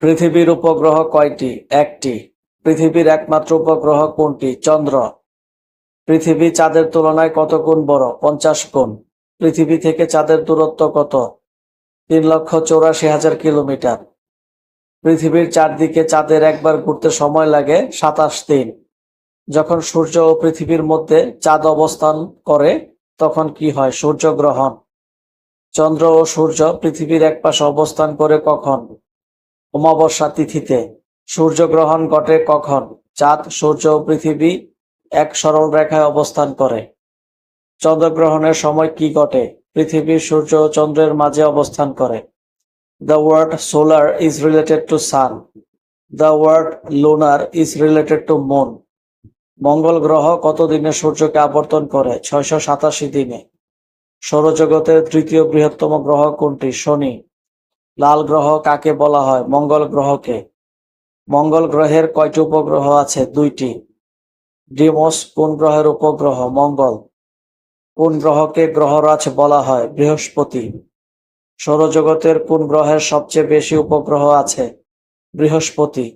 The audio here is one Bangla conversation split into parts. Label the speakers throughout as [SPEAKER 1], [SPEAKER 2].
[SPEAKER 1] পৃথিবীর উপগ্রহ কয়টি? একটি। পৃথিবীর একমাত্র উপগ্রহ কোনটি? চন্দ্র। পৃথিবী চাঁদের তুলনায় কত গুণ বড়? 50 গুণ। পৃথিবী থেকে চাঁদের দূরত্ব কত? 3,84,000 কিলোমিটার। পৃথিবীর চারদিকে চাঁদের একবার ঘুরতে সময় লাগে 27 দিন। যখন সূর্য ও পৃথিবীর মধ্যে চাঁদ অবস্থান করে তখন কি হয়? সূর্যগ্রহণ। চন্দ্র ও সূর্য পৃথিবীর একপাশে অবস্থান করে কখন? অমাবস্যা তিথিতে। সূর্যগ্রহণ ঘটে কখন? চাঁদ, সূর্য ও পৃথিবী এক সরল রেখায় অবস্থান করে। চন্দ্রগ্রহণের সময় কি ঘটে? পৃথিবী সূর্য ও চন্দ্রের মাঝে অবস্থান করে। The word solar is related to sun. The word lunar is related to moon. মঙ্গল গ্রহ কত দিনে সূর্যকে আবর্তন করে? 687 দিনে। সৌরজগতের তৃতীয় বৃহত্তম গ্রহ কোনটি? শনি। লাল গ্রহ কাকে বলা হয়? মঙ্গল গ্রহকে। মঙ্গল গ্রহের কয়টি উপগ্রহ আছে? 2টি। ডিমোস কোন গ্রহের উপগ্রহ? মঙ্গল। কোন গ্রহকে গ্রহরাজ বলা হয়? বৃহস্পতি। সৌরজগতের কোন গ্রহের সবচেয়ে বেশি উপগ্রহ আছে? বৃহস্পতি।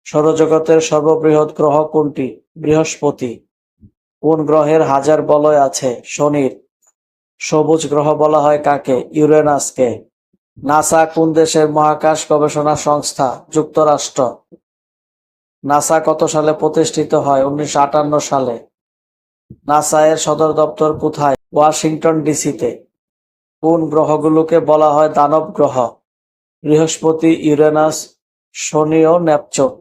[SPEAKER 1] সৌরজগতের সর্ববৃহৎ গ্রহ কোনটি? বৃহস্পতি। কোন গ্রহের 1000 বলয় আছে? শনির। সবুজ গ্রহ বলা হয় কাকে? ইউরেনাসকে। নাসা কোন দেশের মহাকাশ গবেষণা সংস্থা? যুক্তরাষ্ট্র। নাসা কত সালে প্রতিষ্ঠিত হয়? 1958 সালে। নাসা এর সদর দপ্তর কোথায়? ওয়াশিংটন ডিসিতে। কোন গ্রহগুলোকে বলা হয় দানব গ্রহ? বৃহস্পতি, ইউরেনাস, শনি ও নেপচুন।